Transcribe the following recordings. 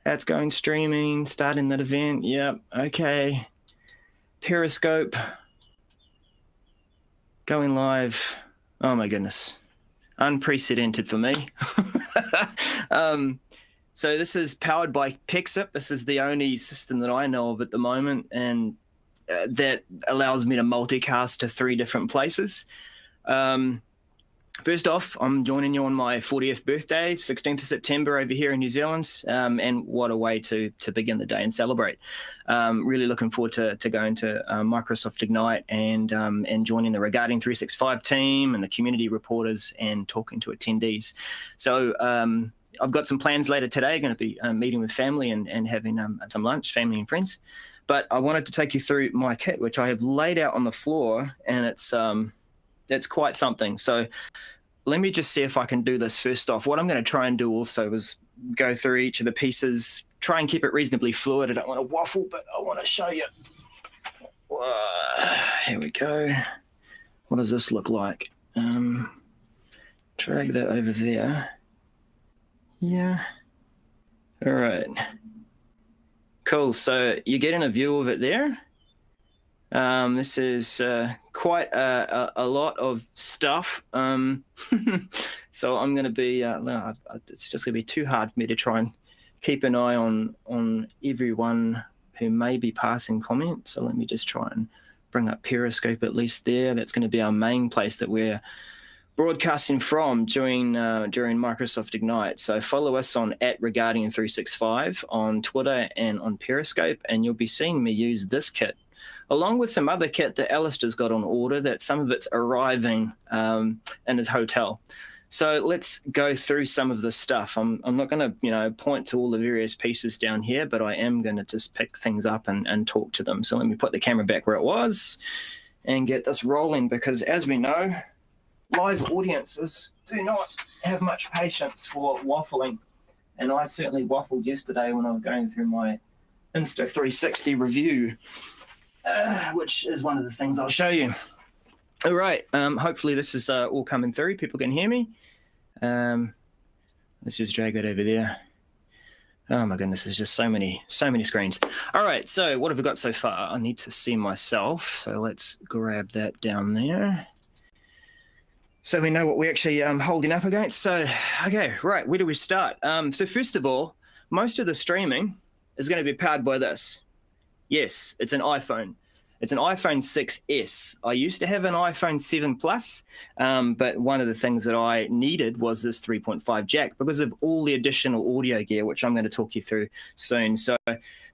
That's going streaming, starting that event. Yep. Okay. Periscope. Going live. Oh my goodness. Unprecedented for me. So this is powered by Pexip. This is the only system that I know of at the moment, and that allows me to multicast to 3 different places. First off, I'm joining you on my 40th birthday, 16th of September over here in New Zealand, and what a way to begin the day and celebrate. Really looking forward to going to Microsoft Ignite and joining the Regarding 365 team and the community reporters and talking to attendees. So I've got some plans later today. Going to be meeting with family and having some lunch, family and friends. But I wanted to take you through my kit, which I have laid out on the floor, and it's quite something. So let me just see if I can do this first off. What I'm going to try and do also is go through each of the pieces, try and keep it reasonably fluid. I don't want to waffle, but I want to show you. Here we go. What does this look like? Drag that over there. Yeah. All right. Cool. So you're getting a view of it there. This is quite a lot of stuff. So I'm going to be, it's just going to be too hard for me to try and keep an eye on everyone who may be passing comments. So let me just try and bring up Periscope at least there. That's going to be our main place that we're broadcasting from during Microsoft Ignite. So follow us on @Regarding365 on Twitter and on Periscope, and you'll be seeing me use this kit along with some other kit that Alistair's got on order, that some of it's arriving in his hotel. So let's go through some of this stuff. I'm not going to point to all the various pieces down here, but I am going to just pick things up and talk to them. So let me put the camera back where it was and get this rolling, because as we know, live audiences do not have much patience for waffling. And I certainly waffled yesterday when I was going through my Insta360 review, which is one of the things I'll show you. All right, hopefully this is all coming through. People can hear me. Let's just drag that over there. Oh my goodness, there's just so many screens. All right, so what have we got so far? I need to see myself, so let's grab that down there, so we know what we're actually holding up against. So, okay, right, where do we start? So first of all, most of the streaming is going to be powered by this. Yes, it's an iPhone. It's an iPhone 6S. I used to have an iPhone 7 Plus, but one of the things that I needed was this 3.5 jack because of all the additional audio gear, which I'm going to talk you through soon. So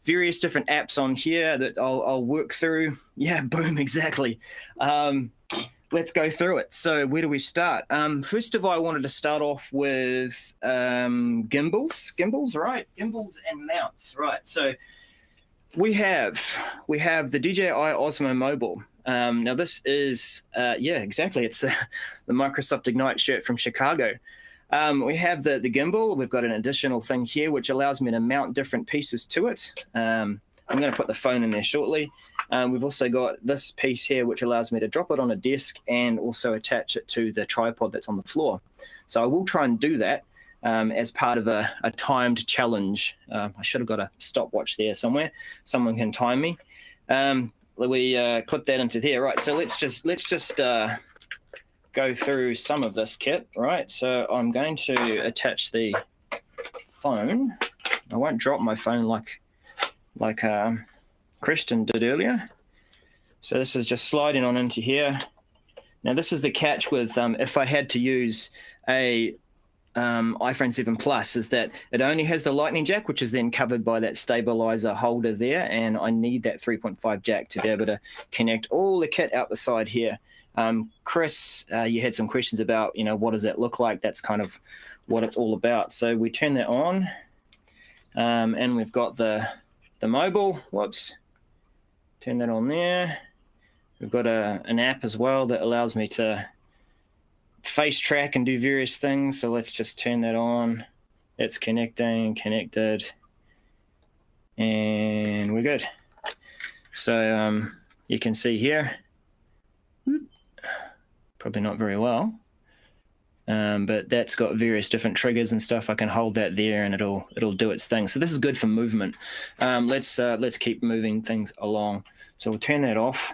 various different apps on here that I'll work through. Yeah, boom, exactly. Let's go through it. So where do we start? First of all, I wanted to start off with gimbals, right? Gimbals and mounts, right? So we have the DJI Osmo Mobile. Now this is, yeah, exactly. It's the Microsoft Ignite shirt from Chicago. We have the gimbal. We've got an additional thing here which allows me to mount different pieces to it. I'm going to put the phone in there shortly. We've also got this piece here which allows me to drop it on a desk and also attach it to the tripod that's on the floor. So I will try and do that as part of a timed challenge. I should have got a stopwatch there somewhere. Someone can time me. We clip that into here, right? So let's just go through some of this kit, right? So I'm going to attach the phone. I won't drop my phone like Christian did earlier. So this is just sliding on into here. Now this is the catch with if I had to use a iPhone 7 Plus, is that it only has the lightning jack, which is then covered by that stabilizer holder there, and I need that 3.5 jack to be able to connect all the kit out the side here. Chris, you had some questions about, what does that look like? That's kind of what it's all about. So we turn that on, and we've got the mobile. Whoops, turn that on there. We've got an app as well that allows me to face track and do various things. So let's just turn that on. It's connected, and we're good. So you can see here, probably not very well, but that's got various different triggers and stuff. I can hold that there and it'll do its thing. So this is good for movement. Let's keep moving things along. So we'll turn that off.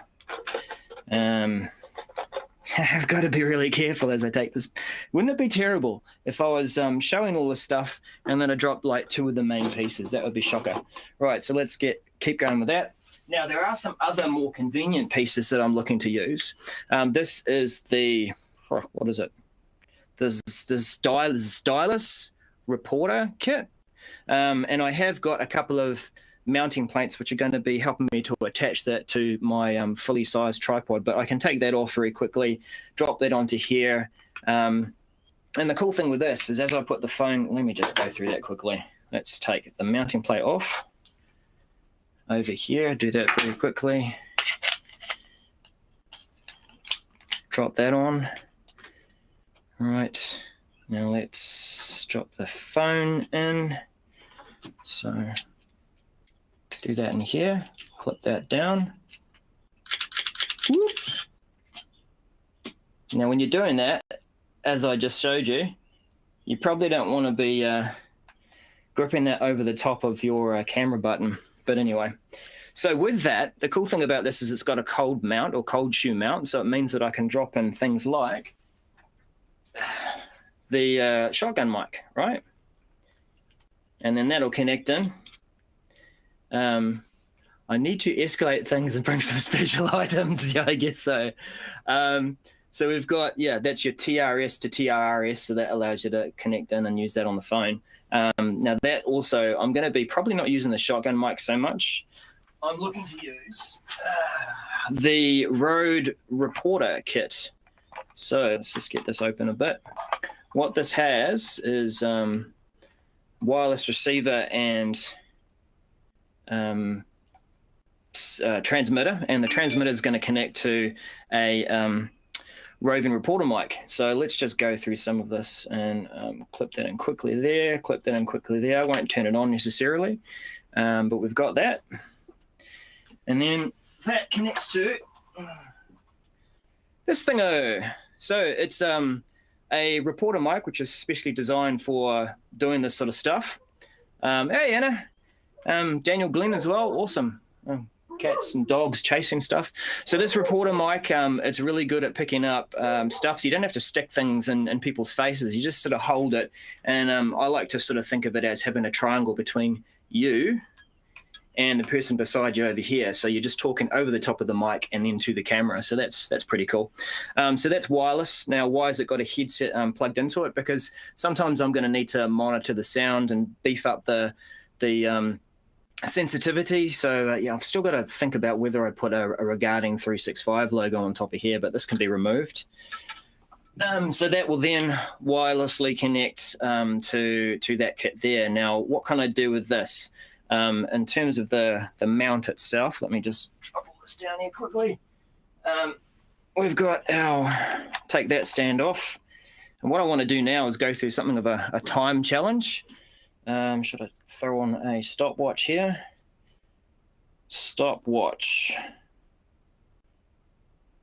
I've got to be really careful as I take this. Wouldn't it be terrible if I was showing all this stuff and then I dropped like 2 of the main pieces? That would be shocker. Right, so let's keep going with that. Now, there are some other more convenient pieces that I'm looking to use. This is the, what is it? The stylus reporter kit. And I have got a couple of mounting plates which are going to be helping me to attach that to my fully sized tripod, but I can take that off very quickly, drop that onto here. And the cool thing with this is as I put the phone, let me just go through that quickly. Let's take the mounting plate off over here, do that very quickly. Drop that on. All right, now let's drop the phone in. So do that in here, clip that down. Whoops. Now, when you're doing that, as I just showed you, you probably don't want to be gripping that over the top of your camera button. But anyway, so with that, the cool thing about this is it's got a cold mount or cold shoe mount. So it means that I can drop in things like the shotgun mic, right? And then that'll connect in. I need to escalate things and bring some special items. Yeah, I guess so. So we've got, that's your TRS to TRRS. So that allows you to connect in and use that on the phone. Now that also, I'm going to be probably not using the shotgun mic so much. I'm looking to use the Rode Reporter kit. So let's just get this open a bit. What this has is wireless receiver and transmitter, and the transmitter is going to connect to a roving reporter mic. So let's just go through some of this and clip that in quickly there, clip that in quickly there. I won't turn it on necessarily, but we've got that. And then that connects to this thingo. So it's a reporter mic, which is specially designed for doing this sort of stuff. Hey, Anna. Daniel Glenn as well. Awesome. Cats and dogs chasing stuff. So this reporter mic, it's really good at picking up stuff. So you don't have to stick things in people's faces. You just sort of hold it. And I like to sort of think of it as having a triangle between you and the person beside you over here. So you're just talking over the top of the mic and then to the camera. So that's pretty cool. So that's wireless. Now, why has it got a headset plugged into it? Because sometimes I'm going to need to monitor the sound and beef up the sensitivity. So I've still got to think about whether I put a Regarding 365 logo on top of here, but this can be removed. So that will then wirelessly connect to that kit there. Now, what can I do with this? In terms of the mount itself, let me just drop all this down here quickly. We've got take that stand off. And what I want to do now is go through something of a time challenge. Should I throw on a stopwatch here? Stopwatch.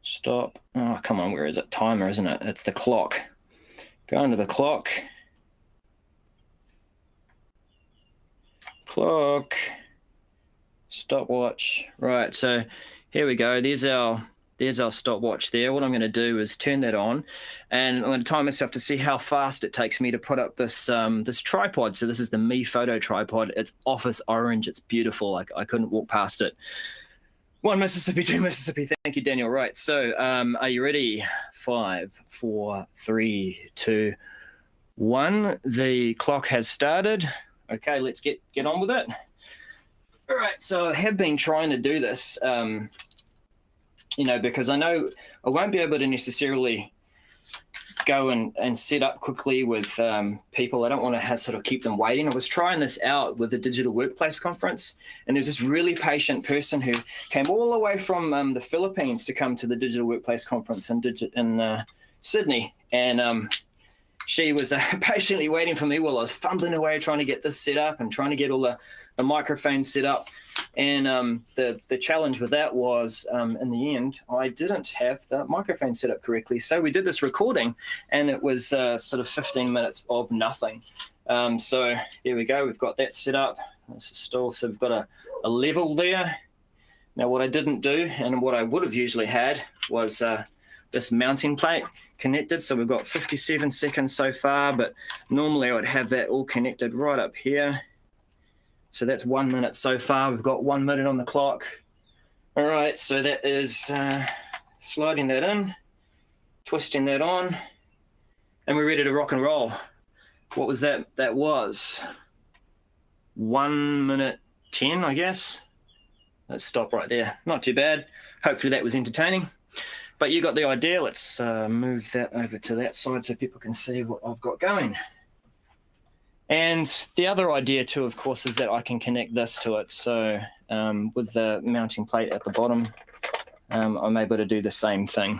Stop. Oh, come on, where is it? Timer, isn't it? It's the clock. Go into the clock. Clock. Stopwatch. Right, so here we go. There's our stopwatch there. What I'm going to do is turn that on, and I'm going to time myself to see how fast it takes me to put up this this tripod. So this is the Mi Photo tripod. It's office orange. It's beautiful. I couldn't walk past it. 1 Mississippi, 2 Mississippi. Thank you, Daniel. Right. So are you ready? 5, 4, 3, 2, 1. The clock has started. Okay, let's get on with it. All right. So I have been trying to do this. Because I know I won't be able to necessarily go and set up quickly with people. I don't want to sort of keep them waiting. I was trying this out with the Digital Workplace Conference, and there was this really patient person who came all the way from the Philippines to come to the Digital Workplace Conference in Sydney. And she was patiently waiting for me while I was fumbling away trying to get this set up and trying to get all the microphones set up. And the challenge with that was, in the end, I didn't have the microphone set up correctly. So we did this recording, and it was sort of 15 minutes of nothing. So there we go. We've got that set up. This is still, so we've got a level there. Now, what I didn't do, and what I would have usually had, was this mounting plate connected. So we've got 57 seconds so far, but normally I would have that all connected right up here. So that's 1 minute so far. We've got 1 minute on the clock. All right, so that is sliding that in, twisting that on, and we're ready to rock and roll. What was that? That was 1 minute 10, I guess. Let's stop right there. Not too bad. Hopefully that was entertaining. But you got the idea. Let's move that over to that side so people can see what I've got going. And the other idea too, of course, is that I can connect this to it. So with the mounting plate at the bottom, I'm able to do the same thing.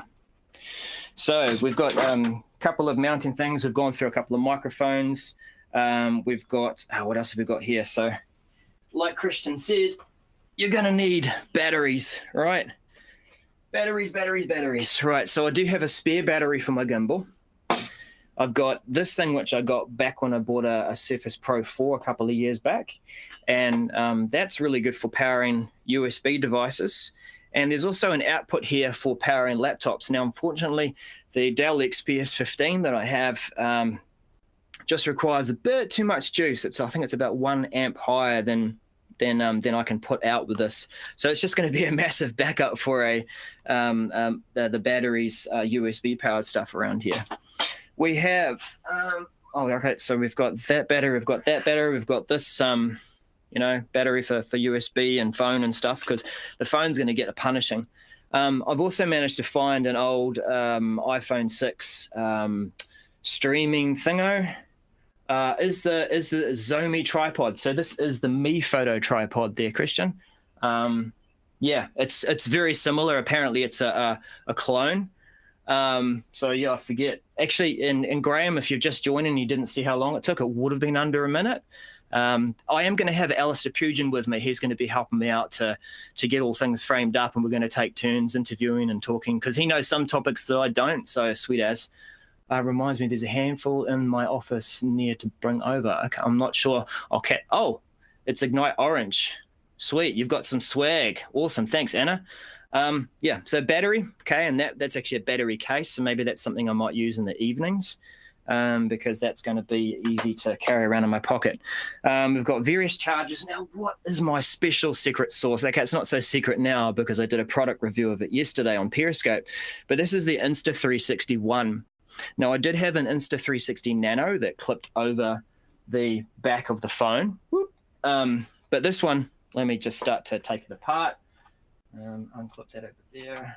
So we've got a couple of mounting things. We've gone through a couple of microphones. We've got, what else have we got here? So like Christian said, you're going to need batteries, right? Batteries. Right, so I do have a spare battery for my gimbal. I've got this thing, which I got back when I bought a Surface Pro 4 a couple of years back. And that's really good for powering USB devices. And there's also an output here for powering laptops. Now, unfortunately, the Dell XPS 15 that I have just requires a bit too much juice. I think it's about 1 amp higher than I can put out with this. So it's just going to be a massive backup for the batteries, USB powered stuff around here. We have, okay, so we've got that battery, we've got that battery, we've got this, battery for USB and phone and stuff, because the phone's going to get a punishing. I've also managed to find an old iPhone 6 streaming thingo. Is the Zomi tripod. So this is the Mi Photo tripod there, Christian. Yeah, it's very similar. Apparently it's a clone. So yeah, I forget. Actually, in Graham, if you're just joining and you didn't see how long it took, it would have been under a minute. I am going to have Alistair Pugin with me. He's going to be helping me out to get all things framed up, and we're going to take turns interviewing and talking, because he knows some topics that I don't. So sweet as. Reminds me, there's a handful in my office near to bring over. Okay, I'm not sure. Oh, it's Ignite Orange. Sweet, you've got some swag. Awesome, thanks, Anna. Yeah, so battery, okay, and that's actually a battery case, so maybe that's something I might use in the evenings, because that's going to be easy to carry around in my pocket. We've got various chargers. Now, what is my special secret sauce? Okay, it's not so secret now because I did a product review of it yesterday on Periscope, but this is the Insta360 One. Now, I did have an Insta360 Nano that clipped over the back of the phone, but this one, let me just start to take it apart. Unclip that over there.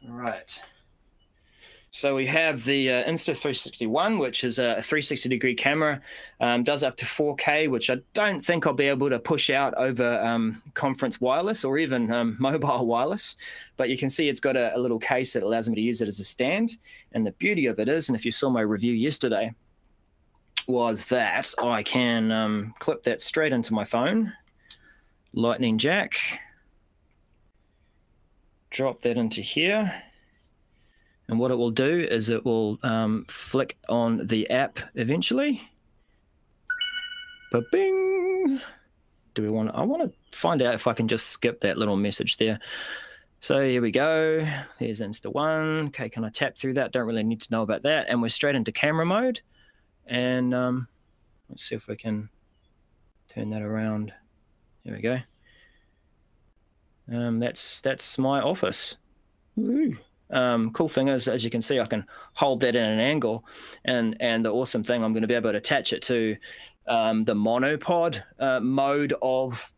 All right. So we have the Insta360 One, which is a 360-degree camera, does up to 4K, which I don't think I'll be able to push out over conference wireless or even mobile wireless. But you can see it's got a little case that allows me to use it as a stand. And the beauty of it is, and if you saw my review yesterday, was that I can clip that straight into my phone, lightning jack, drop that into here. And what it will do is it will flick on the app eventually. Ba-bing! I want to find out if I can just skip that little message there. So here we go. There's Insta One. Okay, can I tap through that? Don't really need to know about that. And we're straight into camera mode. And let's see if we can turn that around. There we go. That's my office. Woo. Cool thing is, as you can see, I can hold that in an angle, and the awesome thing, I'm going to be able to attach it to the monopod mode of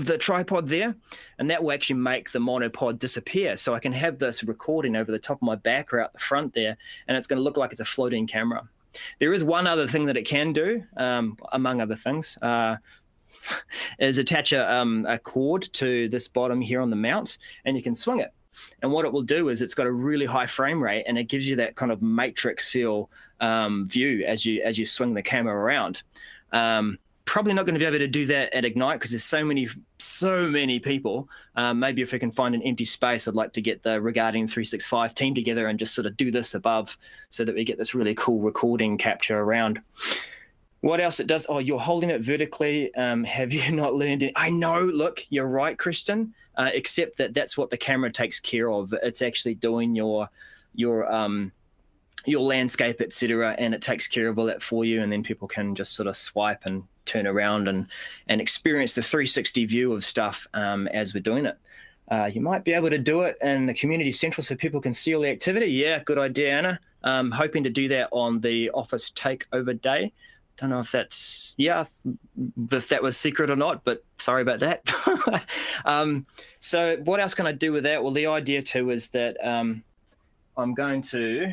the tripod there, and that will actually make the monopod disappear. So I can have this recording over the top of my back or out the front there, and it's going to look like it's a floating camera. There is one other thing that it can do, among other things, is attach a cord to this bottom here on the mount, and you can swing it. And what it will do is it's got a really high frame rate, and it gives you that kind of matrix feel view as you swing the camera around. probably not going to be able to do that at Ignite because there's so many people. Maybe if we can find an empty space, I'd like to get the Regarding 365 team together and just sort of do this above so that we get this really cool recording capture around. What else it does? Oh, you're holding it vertically. Have you not learned it? I know, look, you're right, Kristen, except that that's what the camera takes care of. It's actually doing your landscape, etc., and it takes care of all that for you, and then people can just sort of swipe and turn around and experience the 360 view of stuff as we're doing it. You might be able to do it in the community central so people can see all the activity. Yeah, good idea, Anna. Hoping to do that on the office takeover day. Don't know if that's, if that was secret or not, but sorry about that. So what else can I do with that? Well, the idea too is that I'm going to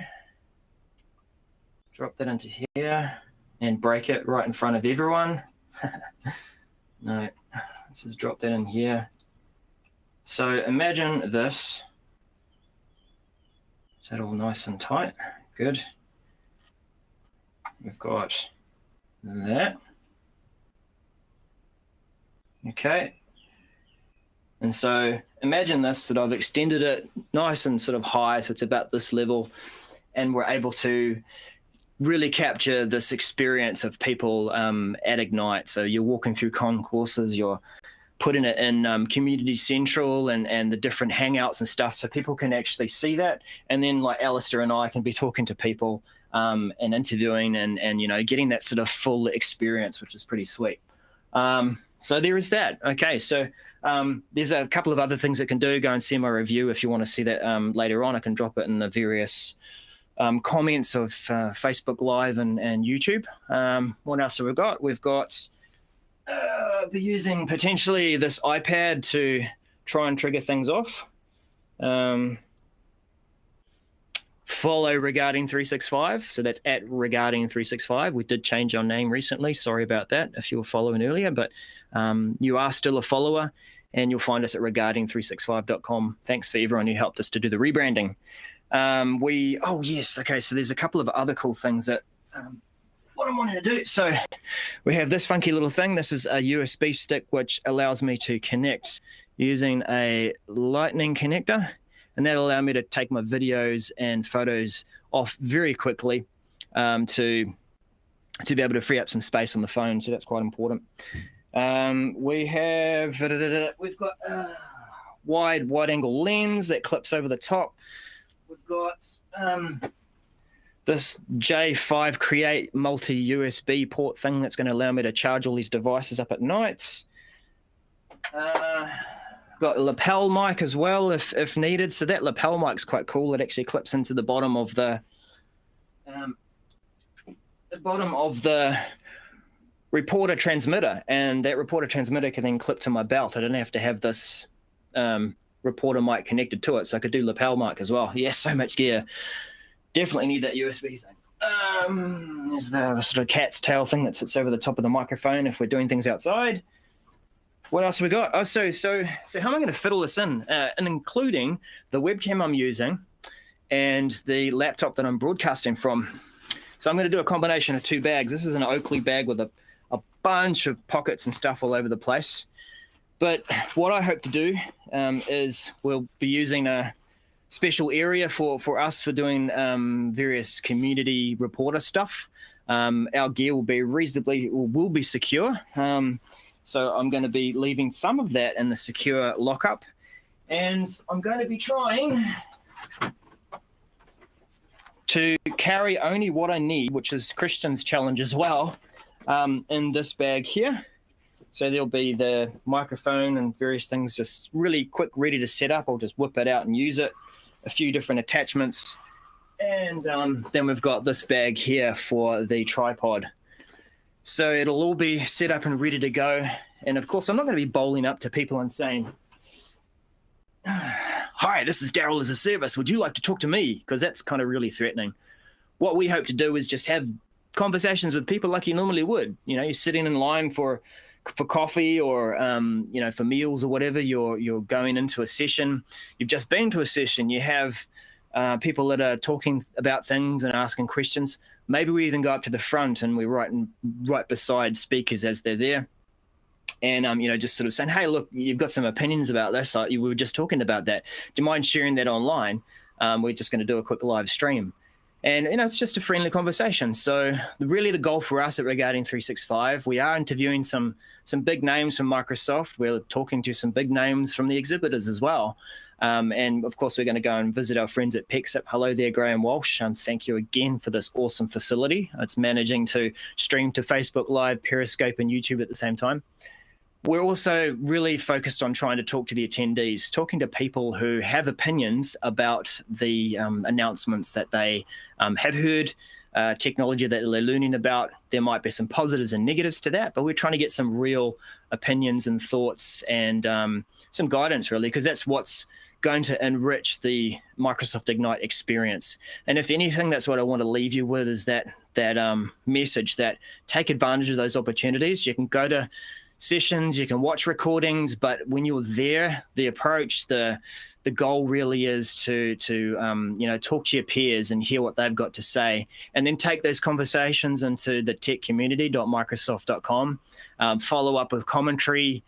drop that into here and break it right in front of everyone. No, let's just drop that in here. So imagine this. Is that all nice and tight? Good. We've got that. Okay. And so imagine this, that I've extended it nice and sort of high, so it's about this level, and we're able to really capture this experience of people at Ignite. So you're walking through concourses, you're putting it in Community Central and the different hangouts and stuff, so people can actually see that. And then like Alistair and I can be talking to people and interviewing and you know, getting that sort of full experience, which is pretty sweet. So there is that. Okay, so there's a couple of other things it can do. Go and see my review if you want to see that later on. I can drop it in the various comments of Facebook Live and YouTube. What else have we got? We've got be using potentially this iPad to try and trigger things off. Follow Regarding 365. So that's at Regarding 365. We did change our name recently. Sorry about that if you were following earlier, but you are still a follower, and you'll find us at regarding365.com. Thanks for everyone who helped us to do the rebranding. Oh yes, okay, so there's a couple of other cool things that what I'm wanting to do. So we have this funky little thing. This is a USB stick which allows me to connect using a lightning connector, and that'll allow me to take my videos and photos off very quickly to be able to free up some space on the phone. So that's quite important. We've got a wide angle lens that clips over the top. We've got this J5 Create multi-USB port thing that's going to allow me to charge all these devices up at night. Got a lapel mic as well if needed. So that lapel mic's quite cool. It actually clips into the bottom of the reporter transmitter, and that reporter transmitter can then clip to my belt. I don't have to have this reporter mic connected to it, so I could do lapel mic as well. Yeah, so much gear. Definitely need that USB thing. There's the sort of cat's tail thing that sits over the top of the microphone if we're doing things outside. What else have we got? Oh, so how am I going to fit all this in? And including the webcam I'm using and the laptop that I'm broadcasting from. So I'm going to do a combination of two bags. This is an Oakley bag with a bunch of pockets and stuff all over the place. But what I hope to do is we'll be using a special area for us for doing various community reporter stuff. Our gear will be secure. So I'm going to be leaving some of that in the secure lockup, and I'm going to be trying to carry only what I need, which is Christian's challenge as well, in this bag here. So there'll be the microphone and various things just really quick, ready to set up. I'll just whip it out and use it. A few different attachments. And then we've got this bag here for the tripod. So it'll all be set up and ready to go. And of course, I'm not going to be bowling up to people and saying, "Hi, this is Daryl as a service. Would you like to talk to me?" Because that's kind of really threatening. What we hope to do is just have conversations with people like you normally would. You know, you're sitting in line for coffee or, you know, for meals or whatever. You're going into a session. You've just been to a session. You have people that are talking about things and asking questions. Maybe we even go up to the front and we're right beside speakers as they're there. And, just sort of saying, hey, look, you've got some opinions about this. We were just talking about that. Do you mind sharing that online? We're just going to do a quick live stream. And, it's just a friendly conversation. So really the goal for us at Regarding 365, we are interviewing some big names from Microsoft. We're talking to some big names from the exhibitors as well. And, of course, we're going to go and visit our friends at PEXIP. Hello there, Graham Walsh. Thank you again for this awesome facility. It's managing to stream to Facebook Live, Periscope, and YouTube at the same time. We're also really focused on trying to talk to the attendees, talking to people who have opinions about the announcements that they have heard, technology that they're learning about. There might be some positives and negatives to that, but we're trying to get some real opinions and thoughts and some guidance, really, because that's what's going to enrich the Microsoft Ignite experience. And if anything, that's what I want to leave you with, is that message that take advantage of those opportunities. You can go to sessions, you can watch recordings, but when you're there, the approach, the goal really is to talk to your peers and hear what they've got to say, and then take those conversations into the techcommunity.microsoft.com, follow up with commentary,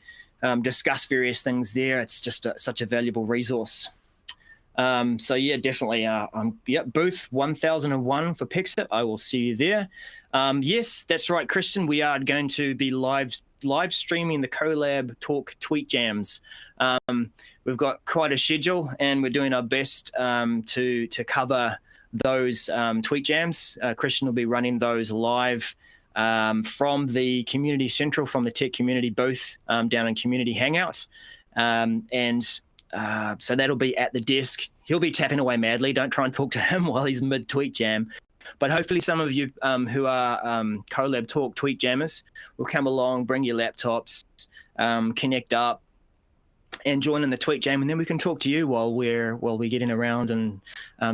discuss various things there. It's just such a valuable resource. So yeah, definitely. Booth 1001 for PEXIP. I will see you there. Yes, that's right, Christian. We are going to be live streaming the Collab Talk Tweet Jams. We've got quite a schedule, and we're doing our best to cover those tweet jams. Christian will be running those live from the Community Central, from the Tech Community booth down in Community Hangout. So that'll be at the desk. He'll be tapping away madly. Don't try and talk to him while he's mid-tweet jam. But hopefully some of you who are Collab Talk tweet jammers will come along, bring your laptops, connect up, and join in the tweet jam, and then we can talk to you while we're getting around and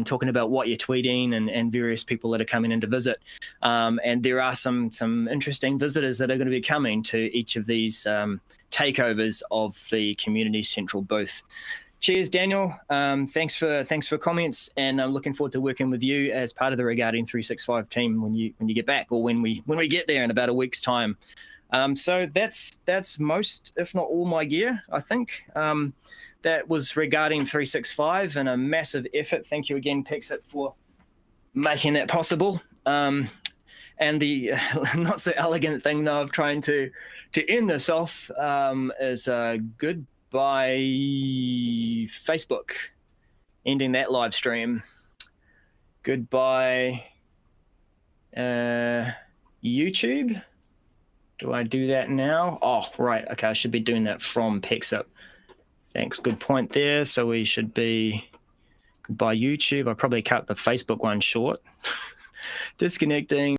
talking about what you're tweeting and various people that are coming in to visit. And there are some interesting visitors that are going to be coming to each of these takeovers of the Community Central booth. Cheers, Daniel. Thanks for comments, and I'm looking forward to working with you as part of the Regarding 365 team when you get back, or when we get there in about a week's time. So that's most, if not all, my gear, I think. That was Regarding 365, and a massive effort. Thank you again, PEXIP, for making that possible. And the not so elegant thing, though, of trying to end this off is goodbye Facebook, ending that live stream. Goodbye YouTube. Do I do that now? Oh, right. Okay, I should be doing that from PEXIP. Thanks. Good point there. So we should be goodbye YouTube. I probably cut the Facebook one short. Disconnecting.